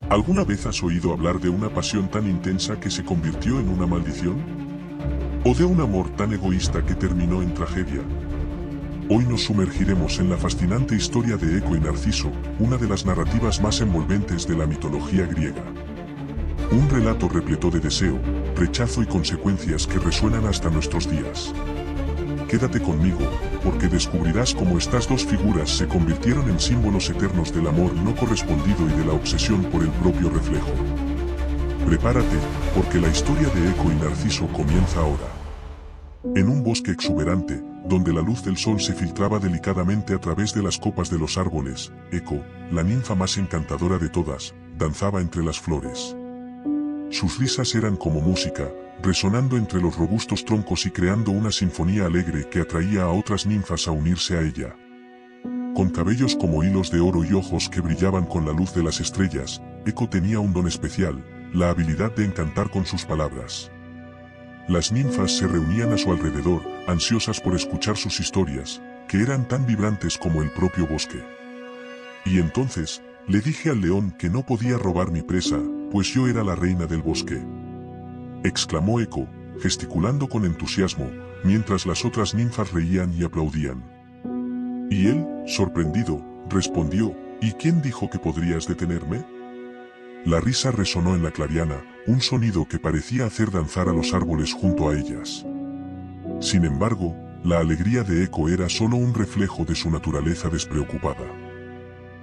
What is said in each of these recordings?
¿Alguna vez has oído hablar de una pasión tan intensa que se convirtió en una maldición? ¿O de un amor tan egoísta que terminó en tragedia? Hoy nos sumergiremos en la fascinante historia de Eco y Narciso, una de las narrativas más envolventes de la mitología griega. Un relato repleto de deseo, rechazo y consecuencias que resuenan hasta nuestros días. Quédate conmigo, porque descubrirás cómo estas dos figuras se convirtieron en símbolos eternos del amor no correspondido y de la obsesión por el propio reflejo. Prepárate, porque la historia de Eco y Narciso comienza ahora. En un bosque exuberante, donde la luz del sol se filtraba delicadamente a través de las copas de los árboles, Eco, la ninfa más encantadora de todas, danzaba entre las flores. Sus risas eran como música, resonando entre los robustos troncos y creando una sinfonía alegre que atraía a otras ninfas a unirse a ella. Con cabellos como hilos de oro y ojos que brillaban con la luz de las estrellas, Eco tenía un don especial, la habilidad de encantar con sus palabras. Las ninfas se reunían a su alrededor, ansiosas por escuchar sus historias, que eran tan vibrantes como el propio bosque. Y entonces, le dije al león que no podía robar mi presa, pues yo era la reina del bosque. Exclamó Eco, gesticulando con entusiasmo, mientras las otras ninfas reían y aplaudían. Y él, sorprendido, respondió, ¿y quién dijo que podrías detenerme? La risa resonó en la clariana, un sonido que parecía hacer danzar a los árboles junto a ellas. Sin embargo, la alegría de Eco era solo un reflejo de su naturaleza despreocupada.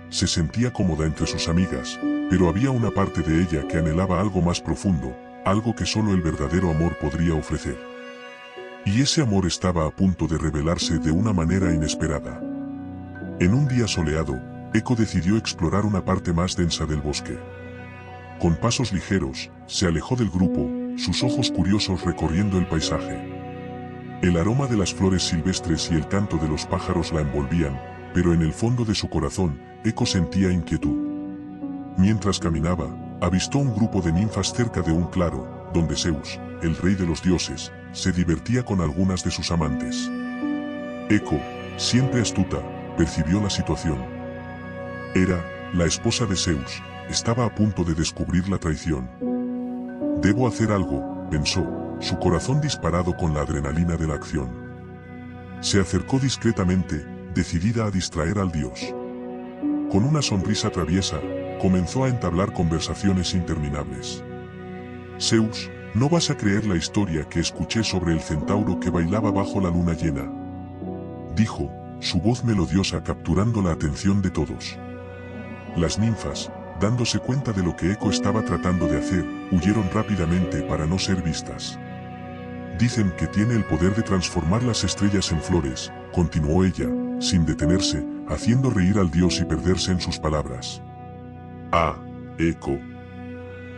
Se sentía cómoda entre sus amigas, pero había una parte de ella que anhelaba algo más profundo, algo que solo el verdadero amor podría ofrecer. Y ese amor estaba a punto de revelarse de una manera inesperada. En un día soleado, Eco decidió explorar una parte más densa del bosque. Con pasos ligeros, se alejó del grupo, sus ojos curiosos recorriendo el paisaje. El aroma de las flores silvestres y el canto de los pájaros la envolvían, pero en el fondo de su corazón, Eco sentía inquietud. Mientras caminaba, avistó un grupo de ninfas cerca de un claro, donde Zeus, el rey de los dioses, se divertía con algunas de sus amantes. Eco, siempre astuta, percibió la situación. Era, la esposa de Zeus, estaba a punto de descubrir la traición. Debo hacer algo, pensó, su corazón disparado con la adrenalina de la acción. Se acercó discretamente, decidida a distraer al dios. Con una sonrisa traviesa, comenzó a entablar conversaciones interminables. Zeus, no vas a creer la historia que escuché sobre el centauro que bailaba bajo la luna llena. Dijo, su voz melodiosa capturando la atención de todos. Las ninfas, dándose cuenta de lo que Eco estaba tratando de hacer, huyeron rápidamente para no ser vistas. Dicen que tiene el poder de transformar las estrellas en flores, continuó ella, sin detenerse, haciendo reír al dios y perderse en sus palabras. Ah, Eco.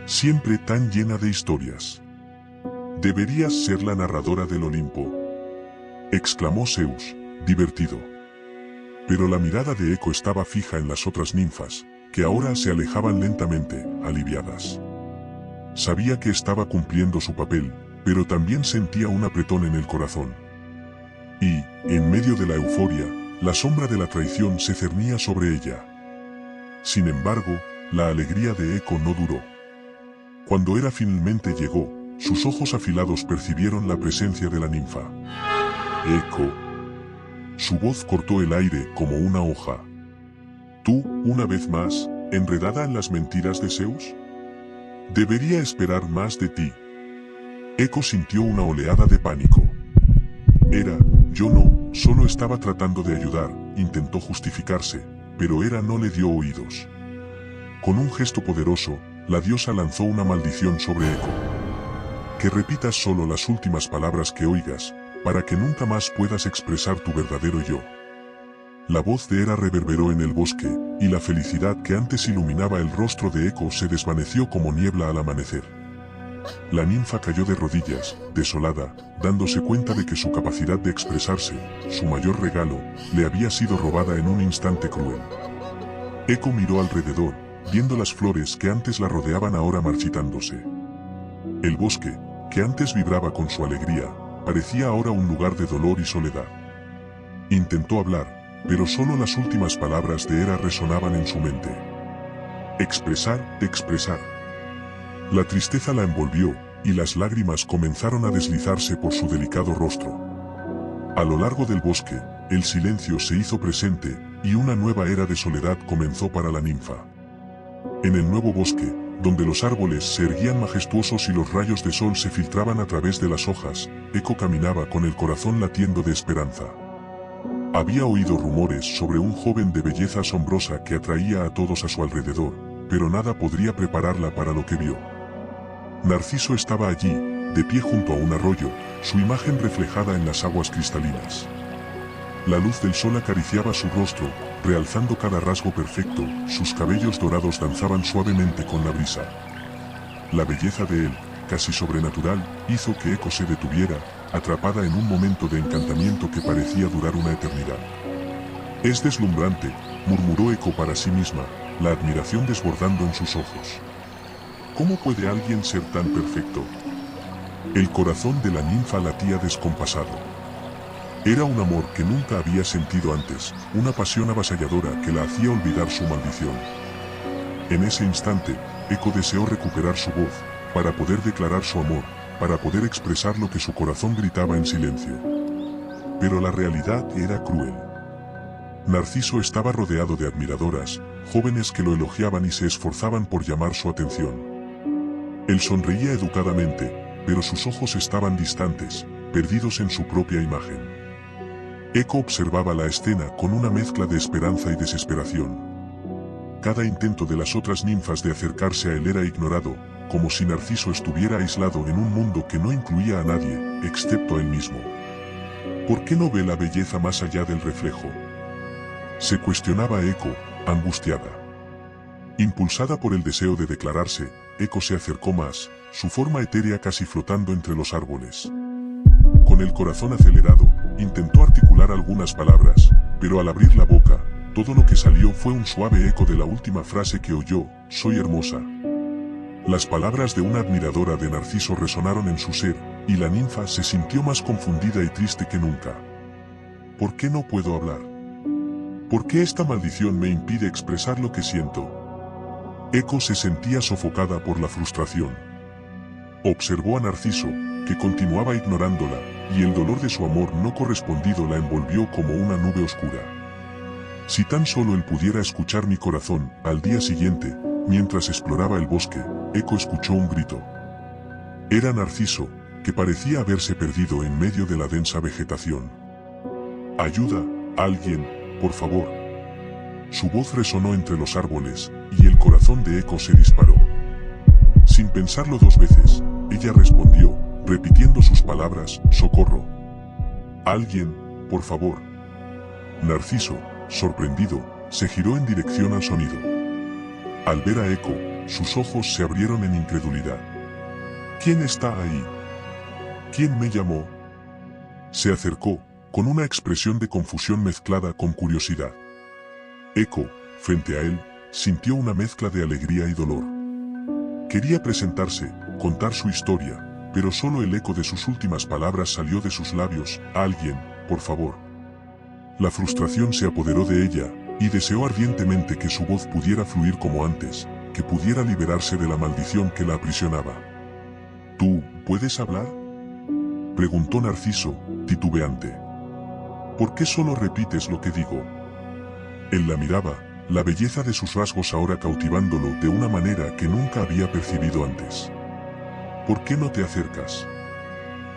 Siempre tan llena de historias. Deberías ser la narradora del Olimpo. Exclamó Zeus, divertido. Pero la mirada de Eco estaba fija en las otras ninfas, que ahora se alejaban lentamente, aliviadas. Sabía que estaba cumpliendo su papel, pero también sentía un apretón en el corazón. Y, en medio de la euforia, la sombra de la traición se cernía sobre ella. Sin embargo, la alegría de Eco no duró. Cuando Hera finalmente llegó, sus ojos afilados percibieron la presencia de la ninfa. Eco. Su voz cortó el aire como una hoja. ¿Tú, una vez más, enredada en las mentiras de Zeus? Debería esperar más de ti. Eco sintió una oleada de pánico. Hera, yo no, solo estaba tratando de ayudar, intentó justificarse, pero Hera no le dio oídos. Con un gesto poderoso, la diosa lanzó una maldición sobre Eco. Que repitas solo las últimas palabras que oigas, para que nunca más puedas expresar tu verdadero yo. La voz de Hera reverberó en el bosque, y la felicidad que antes iluminaba el rostro de Eco se desvaneció como niebla al amanecer. La ninfa cayó de rodillas, desolada, dándose cuenta de que su capacidad de expresarse, su mayor regalo, le había sido robada en un instante cruel. Eco miró alrededor, viendo las flores que antes la rodeaban ahora marchitándose. El bosque, que antes vibraba con su alegría, parecía ahora un lugar de dolor y soledad. Intentó hablar, pero solo las últimas palabras de Hera resonaban en su mente. Expresar, expresar. La tristeza la envolvió, y las lágrimas comenzaron a deslizarse por su delicado rostro. A lo largo del bosque, el silencio se hizo presente, y una nueva era de soledad comenzó para la ninfa. En el nuevo bosque, donde los árboles se erguían majestuosos y los rayos de sol se filtraban a través de las hojas, Eco caminaba con el corazón latiendo de esperanza. Había oído rumores sobre un joven de belleza asombrosa que atraía a todos a su alrededor, pero nada podría prepararla para lo que vio. Narciso estaba allí, de pie junto a un arroyo, su imagen reflejada en las aguas cristalinas. La luz del sol acariciaba su rostro, realzando cada rasgo perfecto, sus cabellos dorados danzaban suavemente con la brisa. La belleza de él, casi sobrenatural, hizo que Eco se detuviera, atrapada en un momento de encantamiento que parecía durar una eternidad. «Es deslumbrante», murmuró Eco para sí misma, la admiración desbordando en sus ojos. «¿Cómo puede alguien ser tan perfecto?». El corazón de la ninfa latía descompasado. Era un amor que nunca había sentido antes, una pasión avasalladora que la hacía olvidar su maldición. En ese instante, Eco deseó recuperar su voz, para poder declarar su amor, para poder expresar lo que su corazón gritaba en silencio. Pero la realidad era cruel. Narciso estaba rodeado de admiradoras, jóvenes que lo elogiaban y se esforzaban por llamar su atención. Él sonreía educadamente, pero sus ojos estaban distantes, perdidos en su propia imagen. Eco observaba la escena con una mezcla de esperanza y desesperación. Cada intento de las otras ninfas de acercarse a él era ignorado, como si Narciso estuviera aislado en un mundo que no incluía a nadie, excepto a él mismo. ¿Por qué no ve la belleza más allá del reflejo?, se cuestionaba Eco, angustiada. Impulsada por el deseo de declararse, Eco se acercó más, su forma etérea casi flotando entre los árboles. Con el corazón acelerado, intentó articular algunas palabras, pero al abrir la boca, todo lo que salió fue un suave eco de la última frase que oyó: «Soy hermosa». Las palabras de una admiradora de Narciso resonaron en su ser, y la ninfa se sintió más confundida y triste que nunca. ¿Por qué no puedo hablar? ¿Por qué esta maldición me impide expresar lo que siento? Eco se sentía sofocada por la frustración. Observó a Narciso, que continuaba ignorándola, y el dolor de su amor no correspondido la envolvió como una nube oscura. Si tan solo él pudiera escuchar mi corazón. Al día siguiente, mientras exploraba el bosque, Eco escuchó un grito. Era Narciso, que parecía haberse perdido en medio de la densa vegetación. «Ayuda, alguien, por favor». Su voz resonó entre los árboles, y el corazón de Eco se disparó. Sin pensarlo dos veces, ella respondió, repitiendo sus palabras: «Socorro. Alguien, por favor». Narciso, sorprendido, se giró en dirección al sonido. Al ver a Eco, sus ojos se abrieron en incredulidad. «¿Quién está ahí? ¿Quién me llamó?». Se acercó, con una expresión de confusión mezclada con curiosidad. Eco, frente a él, sintió una mezcla de alegría y dolor. Quería presentarse, contar su historia, pero solo el eco de sus últimas palabras salió de sus labios: «Alguien, por favor». La frustración se apoderó de ella, y deseó ardientemente que su voz pudiera fluir como antes, que pudiera liberarse de la maldición que la aprisionaba. «¿Tú, puedes hablar?», preguntó Narciso, titubeante. «¿Por qué solo repites lo que digo?». Él la miraba, la belleza de sus rasgos ahora cautivándolo de una manera que nunca había percibido antes. «¿Por qué no te acercas?».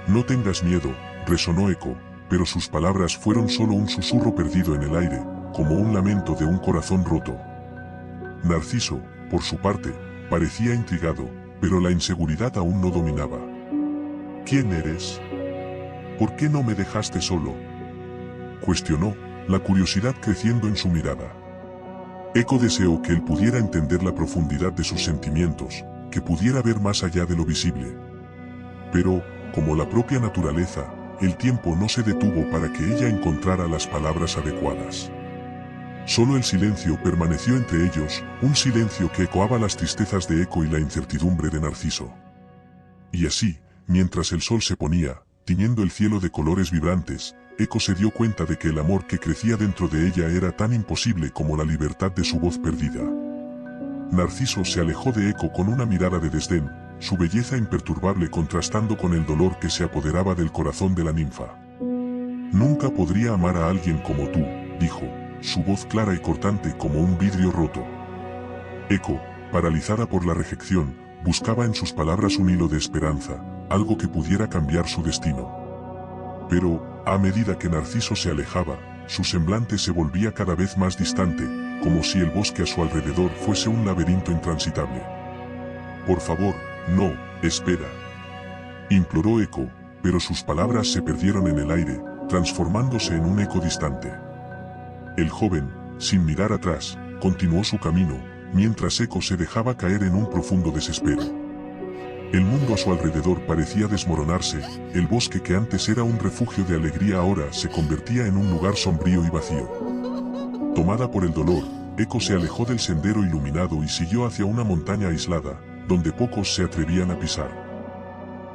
«No tengas miedo», resonó Eco, pero sus palabras fueron solo un susurro perdido en el aire, como un lamento de un corazón roto. Narciso, por su parte, parecía intrigado, pero la inseguridad aún no dominaba. «¿Quién eres? ¿Por qué no me dejaste solo?», cuestionó, la curiosidad creciendo en su mirada. Eco deseó que él pudiera entender la profundidad de sus sentimientos, que pudiera ver más allá de lo visible. Pero, como la propia naturaleza, el tiempo no se detuvo para que ella encontrara las palabras adecuadas. Solo el silencio permaneció entre ellos, un silencio que ecoaba las tristezas de Eco y la incertidumbre de Narciso. Y así, mientras el sol se ponía, tiñendo el cielo de colores vibrantes, Eco se dio cuenta de que el amor que crecía dentro de ella era tan imposible como la libertad de su voz perdida. Narciso se alejó de Eco con una mirada de desdén, su belleza imperturbable contrastando con el dolor que se apoderaba del corazón de la ninfa. «Nunca podría amar a alguien como tú», dijo, su voz clara y cortante como un vidrio roto. Eco, paralizada por la rejección, buscaba en sus palabras un hilo de esperanza, algo que pudiera cambiar su destino. Pero, a medida que Narciso se alejaba, su semblante se volvía cada vez más distante, como si el bosque a su alrededor fuese un laberinto intransitable. «Por favor, no, espera», imploró Eco, pero sus palabras se perdieron en el aire, transformándose en un eco distante. El joven, sin mirar atrás, continuó su camino, mientras Eco se dejaba caer en un profundo desespero. El mundo a su alrededor parecía desmoronarse, el bosque que antes era un refugio de alegría ahora se convertía en un lugar sombrío y vacío. Tomada por el dolor, Eco se alejó del sendero iluminado y siguió hacia una montaña aislada, donde pocos se atrevían a pisar.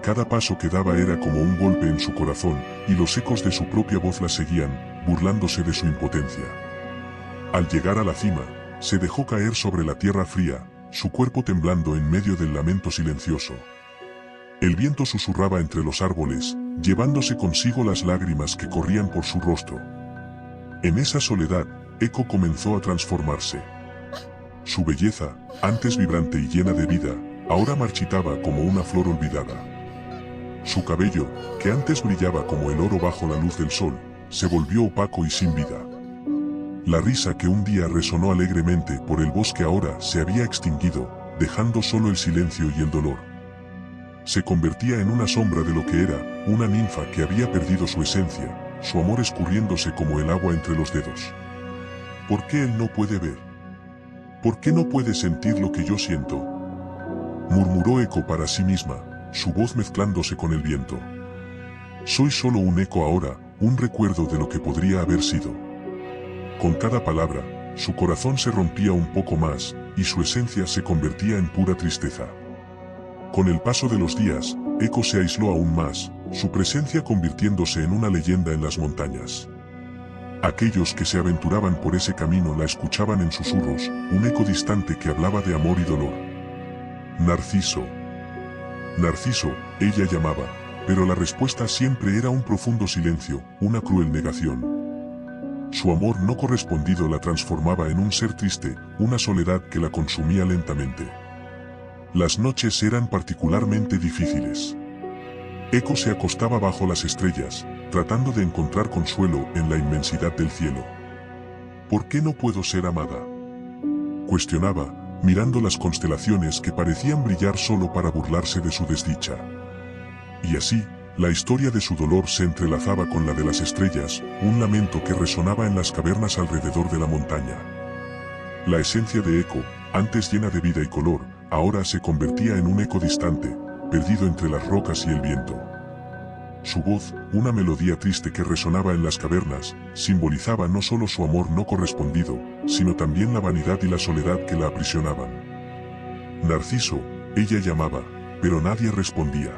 Cada paso que daba era como un golpe en su corazón, y los ecos de su propia voz la seguían, burlándose de su impotencia. Al llegar a la cima, se dejó caer sobre la tierra fría, su cuerpo temblando en medio del lamento silencioso. El viento susurraba entre los árboles, llevándose consigo las lágrimas que corrían por su rostro. En esa soledad, Eco comenzó a transformarse. Su belleza, antes vibrante y llena de vida, ahora marchitaba como una flor olvidada. Su cabello, que antes brillaba como el oro bajo la luz del sol, se volvió opaco y sin vida. La risa que un día resonó alegremente por el bosque ahora se había extinguido, dejando solo el silencio y el dolor. Se convertía en una sombra de lo que era, una ninfa que había perdido su esencia, su amor escurriéndose como el agua entre los dedos. ¿Por qué él no puede ver? ¿Por qué no puede sentir lo que yo siento?, murmuró Eco para sí misma, su voz mezclándose con el viento. Soy solo un eco ahora, un recuerdo de lo que podría haber sido. Con cada palabra, su corazón se rompía un poco más, y su esencia se convertía en pura tristeza. Con el paso de los días, Eco se aisló aún más, su presencia convirtiéndose en una leyenda en las montañas. Aquellos que se aventuraban por ese camino la escuchaban en susurros, un eco distante que hablaba de amor y dolor. Narciso. Narciso, ella llamaba, pero la respuesta siempre era un profundo silencio, una cruel negación. Su amor no correspondido la transformaba en un ser triste, una soledad que la consumía lentamente. Las noches eran particularmente difíciles. Eco se acostaba bajo las estrellas, tratando de encontrar consuelo en la inmensidad del cielo. ¿Por qué no puedo ser amada?, cuestionaba, mirando las constelaciones que parecían brillar solo para burlarse de su desdicha. Y así, la historia de su dolor se entrelazaba con la de las estrellas, un lamento que resonaba en las cavernas alrededor de la montaña. La esencia de Eco, antes llena de vida y color, ahora se convertía en un eco distante, perdido entre las rocas y el viento. Su voz, una melodía triste que resonaba en las cavernas, simbolizaba no solo su amor no correspondido, sino también la vanidad y la soledad que la aprisionaban. Narciso, ella llamaba, pero nadie respondía.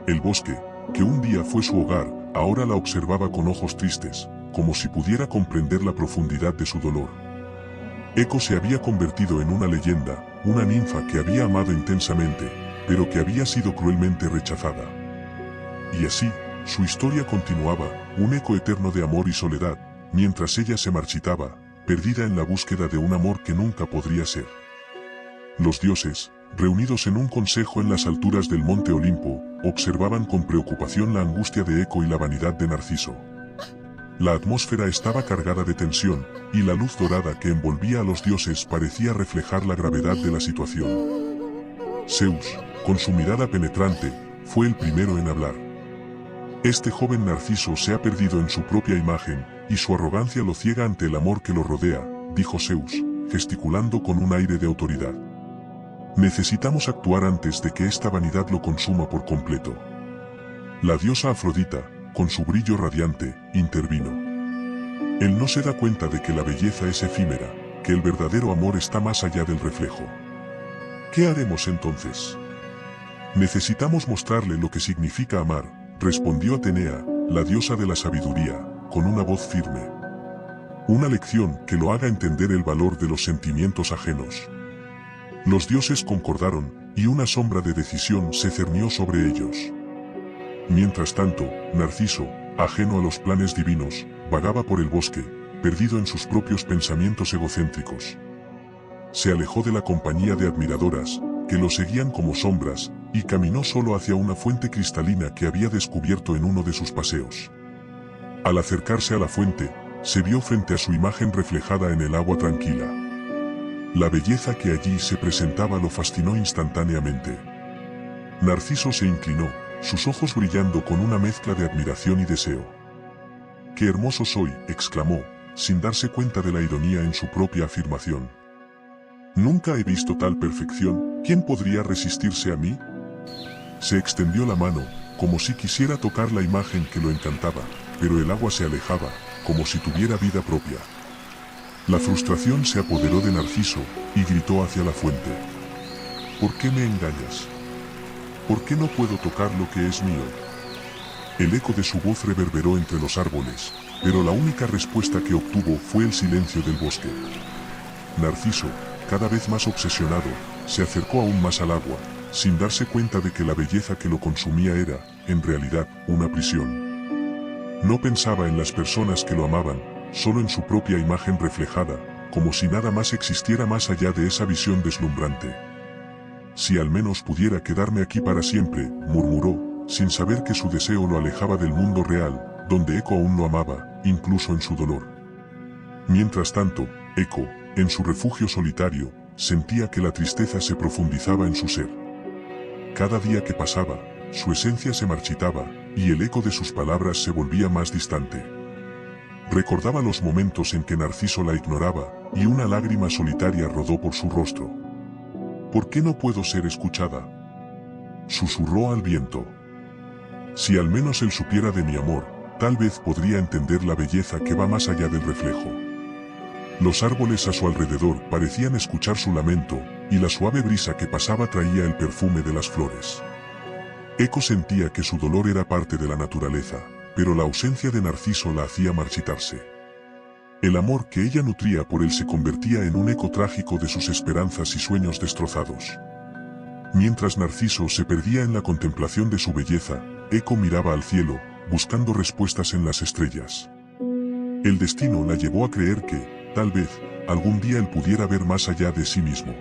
El bosque, que un día fue su hogar, ahora la observaba con ojos tristes, como si pudiera comprender la profundidad de su dolor. Eco se había convertido en una leyenda, una ninfa que había amado intensamente, pero que había sido cruelmente rechazada. Y así, su historia continuaba, un eco eterno de amor y soledad, mientras ella se marchitaba, perdida en la búsqueda de un amor que nunca podría ser. Los dioses, reunidos en un consejo en las alturas del monte Olimpo, observaban con preocupación la angustia de Eco y la vanidad de Narciso. La atmósfera estaba cargada de tensión, y la luz dorada que envolvía a los dioses parecía reflejar la gravedad de la situación. Zeus, con su mirada penetrante, fue el primero en hablar. Este joven Narciso se ha perdido en su propia imagen, y su arrogancia lo ciega ante el amor que lo rodea, dijo Zeus, gesticulando con un aire de autoridad. Necesitamos actuar antes de que esta vanidad lo consuma por completo. La diosa Afrodita, con su brillo radiante, intervino. Él no se da cuenta de que la belleza es efímera, que el verdadero amor está más allá del reflejo. ¿Qué haremos entonces? Necesitamos mostrarle lo que significa amar, respondió Atenea, la diosa de la sabiduría, con una voz firme. Una lección que lo haga entender el valor de los sentimientos ajenos. Los dioses concordaron, y una sombra de decisión se cernió sobre ellos. Mientras tanto, Narciso, ajeno a los planes divinos, vagaba por el bosque, perdido en sus propios pensamientos egocéntricos. Se alejó de la compañía de admiradoras, que lo seguían como sombras, y caminó solo hacia una fuente cristalina que había descubierto en uno de sus paseos. Al acercarse a la fuente, se vio frente a su imagen reflejada en el agua tranquila. La belleza que allí se presentaba lo fascinó instantáneamente. Narciso se inclinó, sus ojos brillando con una mezcla de admiración y deseo. «¡Qué hermoso soy!», exclamó, sin darse cuenta de la ironía en su propia afirmación. «Nunca he visto tal perfección, ¿quién podría resistirse a mí?». Se extendió la mano, como si quisiera tocar la imagen que lo encantaba, pero el agua se alejaba, como si tuviera vida propia. La frustración se apoderó de Narciso, y gritó hacia la fuente. «¿Por qué me engañas? ¿Por qué no puedo tocar lo que es mío?». El eco de su voz reverberó entre los árboles, pero la única respuesta que obtuvo fue el silencio del bosque. Narciso, cada vez más obsesionado, se acercó aún más al agua, sin darse cuenta de que la belleza que lo consumía era, en realidad, una prisión. No pensaba en las personas que lo amaban, solo en su propia imagen reflejada, como si nada más existiera más allá de esa visión deslumbrante. «Si al menos pudiera quedarme aquí para siempre», murmuró, sin saber que su deseo lo alejaba del mundo real, donde Eco aún lo amaba, incluso en su dolor. Mientras tanto, Eco, en su refugio solitario, sentía que la tristeza se profundizaba en su ser. Cada día que pasaba, su esencia se marchitaba, y el eco de sus palabras se volvía más distante. Recordaba los momentos en que Narciso la ignoraba, y una lágrima solitaria rodó por su rostro. «¿Por qué no puedo ser escuchada?», susurró al viento. «Si al menos él supiera de mi amor, tal vez podría entender la belleza que va más allá del reflejo». Los árboles a su alrededor parecían escuchar su lamento, y la suave brisa que pasaba traía el perfume de las flores. Eco sentía que su dolor era parte de la naturaleza, pero la ausencia de Narciso la hacía marchitarse. El amor que ella nutría por él se convertía en un eco trágico de sus esperanzas y sueños destrozados. Mientras Narciso se perdía en la contemplación de su belleza, Eco miraba al cielo, buscando respuestas en las estrellas. El destino la llevó a creer que, tal vez, algún día él pudiera ver más allá de sí mismo.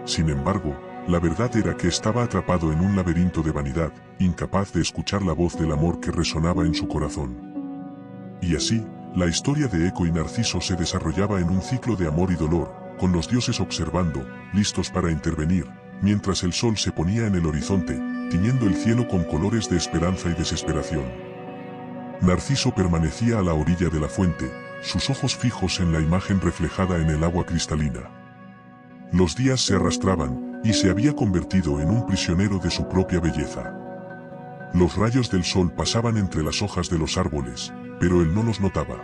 Sin embargo, la verdad era que estaba atrapado en un laberinto de vanidad, incapaz de escuchar la voz del amor que resonaba en su corazón. Y así, la historia de Eco y Narciso se desarrollaba en un ciclo de amor y dolor, con los dioses observando, listos para intervenir, mientras el sol se ponía en el horizonte, tiñendo el cielo con colores de esperanza y desesperación. Narciso permanecía a la orilla de la fuente, sus ojos fijos en la imagen reflejada en el agua cristalina. Los días se arrastraban, y se había convertido en un prisionero de su propia belleza. Los rayos del sol pasaban entre las hojas de los árboles, pero él no los notaba.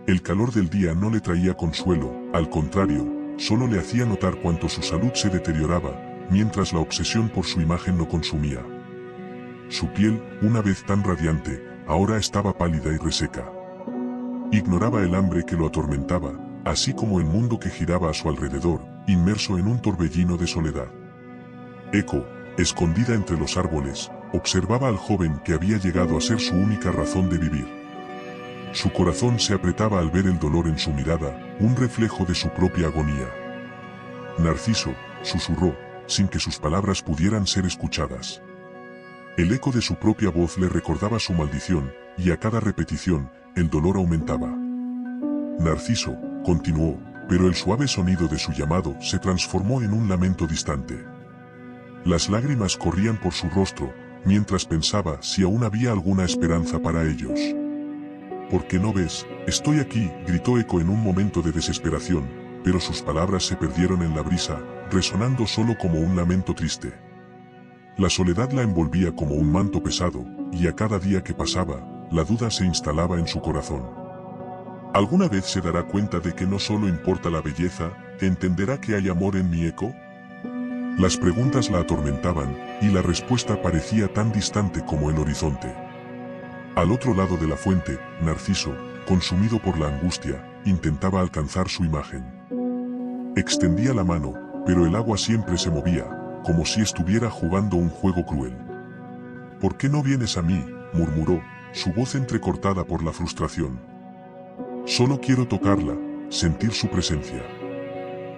El calor del día no le traía consuelo, al contrario, solo le hacía notar cuánto su salud se deterioraba, mientras la obsesión por su imagen lo consumía. Su piel, una vez tan radiante, ahora estaba pálida y reseca. Ignoraba el hambre que lo atormentaba, así como el mundo que giraba a su alrededor, inmerso en un torbellino de soledad. Eco, escondida entre los árboles, observaba al joven que había llegado a ser su única razón de vivir. Su corazón se apretaba al ver el dolor en su mirada, un reflejo de su propia agonía. «Narciso», susurró, sin que sus palabras pudieran ser escuchadas. El eco de su propia voz le recordaba su maldición, y a cada repetición, el dolor aumentaba. «Narciso», continuó, pero el suave sonido de su llamado se transformó en un lamento distante. Las lágrimas corrían por su rostro, mientras pensaba si aún había alguna esperanza para ellos. «¿Por qué no ves? Estoy aquí», gritó Eco en un momento de desesperación, pero sus palabras se perdieron en la brisa, resonando solo como un lamento triste. La soledad la envolvía como un manto pesado, y a cada día que pasaba, la duda se instalaba en su corazón. ¿Alguna vez se dará cuenta de que no solo importa la belleza, entenderá que hay amor en mi Eco? Las preguntas la atormentaban, y la respuesta parecía tan distante como el horizonte. Al otro lado de la fuente, Narciso, consumido por la angustia, intentaba alcanzar su imagen. Extendía la mano, pero el agua siempre se movía, como si estuviera jugando un juego cruel. ¿Por qué no vienes a mí?, murmuró, su voz entrecortada por la frustración. Solo quiero tocarla, sentir su presencia.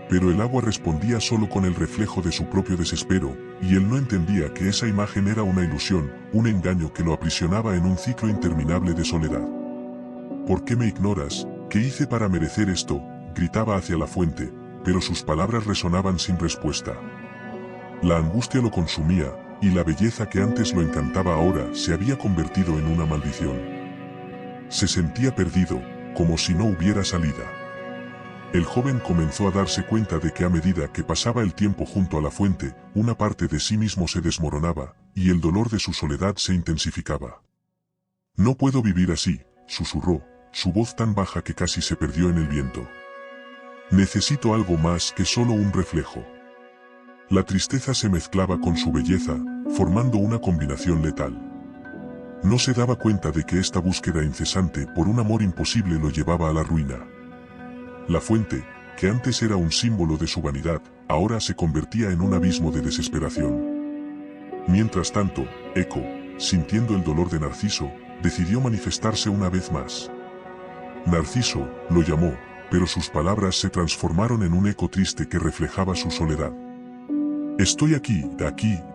Pero el agua respondía solo con el reflejo de su propio desespero, y él no entendía que esa imagen era una ilusión, un engaño que lo aprisionaba en un ciclo interminable de soledad. ¿Por qué me ignoras? ¿Qué hice para merecer esto?, gritaba hacia la fuente, pero sus palabras resonaban sin respuesta. La angustia lo consumía, y la belleza que antes lo encantaba ahora se había convertido en una maldición. Se sentía perdido, como si no hubiera salida. El joven comenzó a darse cuenta de que a medida que pasaba el tiempo junto a la fuente, una parte de sí mismo se desmoronaba, y el dolor de su soledad se intensificaba. No puedo vivir así, susurró, su voz tan baja que casi se perdió en el viento. Necesito algo más que solo un reflejo. La tristeza se mezclaba con su belleza, formando una combinación letal. No se daba cuenta de que esta búsqueda incesante por un amor imposible lo llevaba a la ruina. La fuente, que antes era un símbolo de su vanidad, ahora se convertía en un abismo de desesperación. Mientras tanto, Eco, sintiendo el dolor de Narciso, decidió manifestarse una vez más. Narciso, lo llamó, pero sus palabras se transformaron en un eco triste que reflejaba su soledad. Estoy aquí,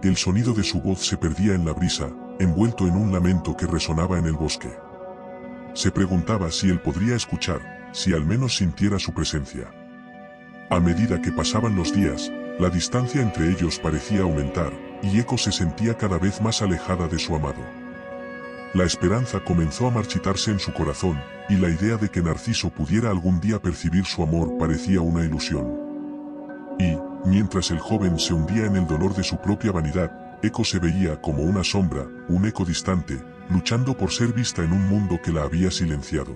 el sonido de su voz se perdía en la brisa, envuelto en un lamento que resonaba en el bosque. Se preguntaba si él podría escuchar, si al menos sintiera su presencia. A medida que pasaban los días, la distancia entre ellos parecía aumentar, y Eco se sentía cada vez más alejada de su amado. La esperanza comenzó a marchitarse en su corazón, y la idea de que Narciso pudiera algún día percibir su amor parecía una ilusión. Y, mientras el joven se hundía en el dolor de su propia vanidad, Eco se veía como una sombra, un eco distante, luchando por ser vista en un mundo que la había silenciado.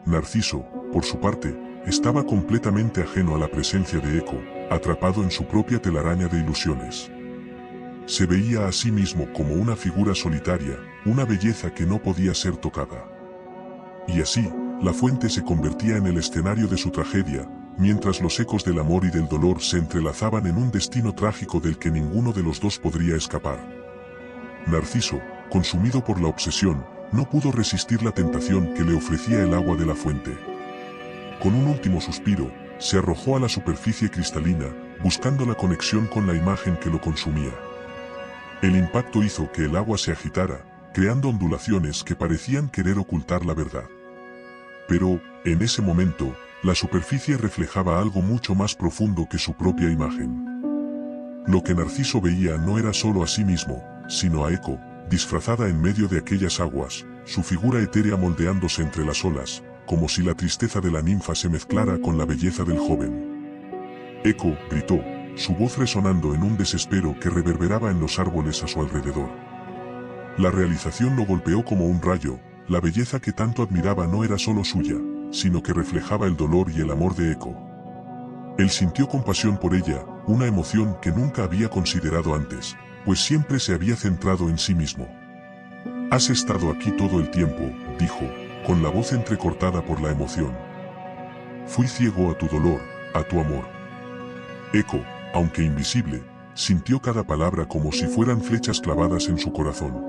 Narciso, por su parte, estaba completamente ajeno a la presencia de Eco, atrapado en su propia telaraña de ilusiones. Se veía a sí mismo como una figura solitaria, una belleza que no podía ser tocada. Y así, la fuente se convertía en el escenario de su tragedia, mientras los ecos del amor y del dolor se entrelazaban en un destino trágico del que ninguno de los dos podría escapar. Narciso, consumido por la obsesión, no pudo resistir la tentación que le ofrecía el agua de la fuente. Con un último suspiro, se arrojó a la superficie cristalina, buscando la conexión con la imagen que lo consumía. El impacto hizo que el agua se agitara, creando ondulaciones que parecían querer ocultar la verdad. Pero, en ese momento, la superficie reflejaba algo mucho más profundo que su propia imagen. Lo que Narciso veía no era solo a sí mismo, sino a Eco, disfrazada en medio de aquellas aguas, su figura etérea moldeándose entre las olas, como si la tristeza de la ninfa se mezclara con la belleza del joven. Eco, gritó, su voz resonando en un desespero que reverberaba en los árboles a su alrededor. La realización lo golpeó como un rayo, la belleza que tanto admiraba no era solo suya, sino que reflejaba el dolor y el amor de Eco. Él sintió compasión por ella, una emoción que nunca había considerado antes, pues siempre se había centrado en sí mismo. «Has estado aquí todo el tiempo», dijo, con la voz entrecortada por la emoción. «Fui ciego a tu dolor, a tu amor». Eco, aunque invisible, sintió cada palabra como si fueran flechas clavadas en su corazón.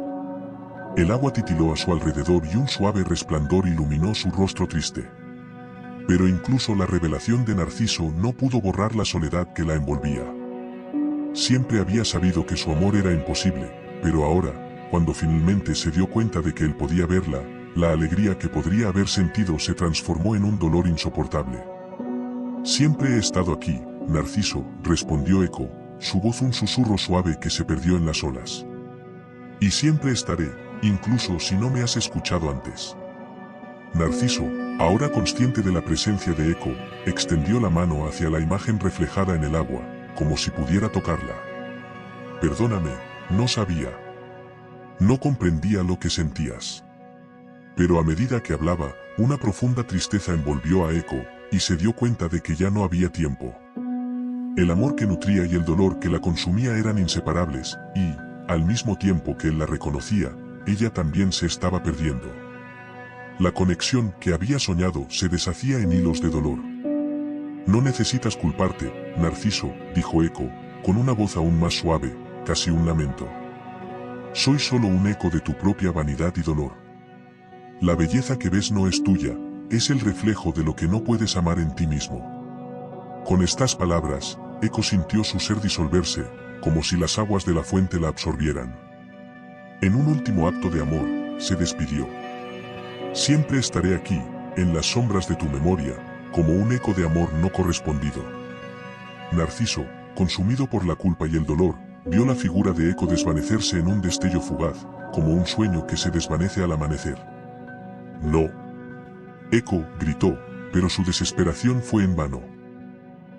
El agua titiló a su alrededor y un suave resplandor iluminó su rostro triste. Pero incluso la revelación de Narciso no pudo borrar la soledad que la envolvía. Siempre había sabido que su amor era imposible, pero ahora, cuando finalmente se dio cuenta de que él podía verla, la alegría que podría haber sentido se transformó en un dolor insoportable. «Siempre he estado aquí, Narciso», respondió Eco, su voz un susurro suave que se perdió en las olas. «Y siempre estaré, incluso si no me has escuchado antes». Narciso, ahora consciente de la presencia de Eco, extendió la mano hacia la imagen reflejada en el agua, como si pudiera tocarla. «Perdóname, no sabía. No comprendía lo que sentías». Pero a medida que hablaba, una profunda tristeza envolvió a Eco, y se dio cuenta de que ya no había tiempo. El amor que nutría y el dolor que la consumía eran inseparables, y, al mismo tiempo que él la reconocía, ella también se estaba perdiendo. La conexión que había soñado se deshacía en hilos de dolor. No necesitas culparte, Narciso, dijo Eco, con una voz aún más suave, casi un lamento. Soy solo un eco de tu propia vanidad y dolor. La belleza que ves no es tuya, es el reflejo de lo que no puedes amar en ti mismo. Con estas palabras, Eco sintió su ser disolverse, como si las aguas de la fuente la absorbieran. En un último acto de amor, se despidió. Siempre estaré aquí, en las sombras de tu memoria, como un eco de amor no correspondido. Narciso, consumido por la culpa y el dolor, vio la figura de Eco desvanecerse en un destello fugaz, como un sueño que se desvanece al amanecer. No. Eco gritó, pero su desesperación fue en vano.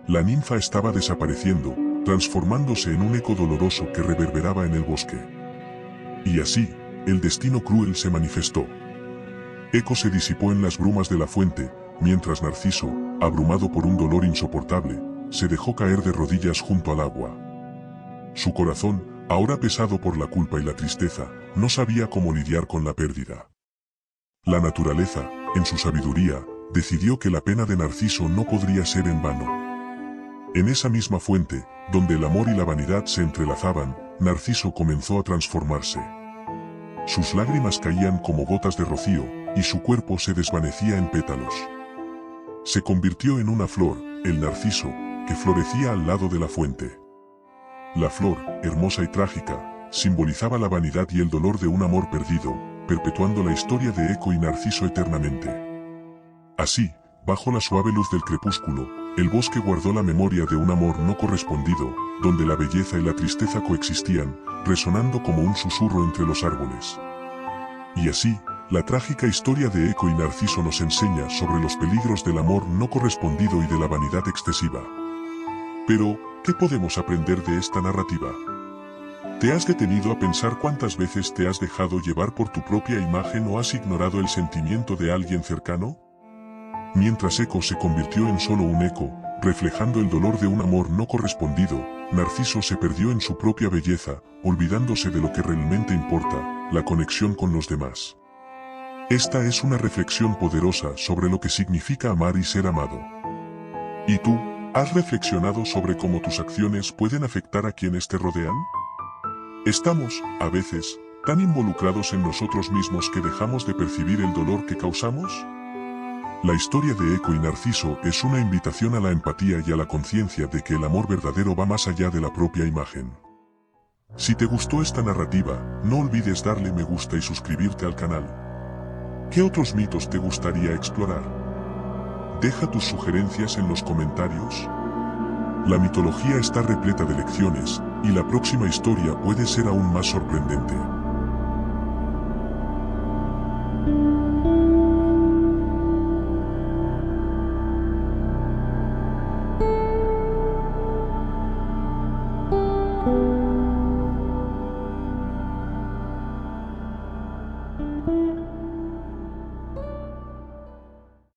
La ninfa estaba desapareciendo, transformándose en un eco doloroso que reverberaba en el bosque. Y así, el destino cruel se manifestó. Eco se disipó en las brumas de la fuente, mientras Narciso, abrumado por un dolor insoportable, se dejó caer de rodillas junto al agua. Su corazón, ahora pesado por la culpa y la tristeza, no sabía cómo lidiar con la pérdida. La naturaleza, en su sabiduría, decidió que la pena de Narciso no podría ser en vano. En esa misma fuente, donde el amor y la vanidad se entrelazaban, Narciso comenzó a transformarse. Sus lágrimas caían como gotas de rocío, y su cuerpo se desvanecía en pétalos. Se convirtió en una flor, el narciso, que florecía al lado de la fuente. La flor, hermosa y trágica, simbolizaba la vanidad y el dolor de un amor perdido, perpetuando la historia de Eco y Narciso eternamente. Así, bajo la suave luz del crepúsculo, el bosque guardó la memoria de un amor no correspondido, donde la belleza y la tristeza coexistían, resonando como un susurro entre los árboles. Y así, la trágica historia de Eco y Narciso nos enseña sobre los peligros del amor no correspondido y de la vanidad excesiva. Pero, ¿qué podemos aprender de esta narrativa? ¿Te has detenido a pensar cuántas veces te has dejado llevar por tu propia imagen o has ignorado el sentimiento de alguien cercano? Mientras Eco se convirtió en solo un eco, reflejando el dolor de un amor no correspondido, Narciso se perdió en su propia belleza, olvidándose de lo que realmente importa, la conexión con los demás. Esta es una reflexión poderosa sobre lo que significa amar y ser amado. ¿Y tú, has reflexionado sobre cómo tus acciones pueden afectar a quienes te rodean? Estamos, a veces, tan involucrados en nosotros mismos que dejamos de percibir el dolor que causamos. La historia de Eco y Narciso es una invitación a la empatía y a la conciencia de que el amor verdadero va más allá de la propia imagen. Si te gustó esta narrativa, no olvides darle me gusta y suscribirte al canal. ¿Qué otros mitos te gustaría explorar? Deja tus sugerencias en los comentarios. La mitología está repleta de lecciones, y la próxima historia puede ser aún más sorprendente.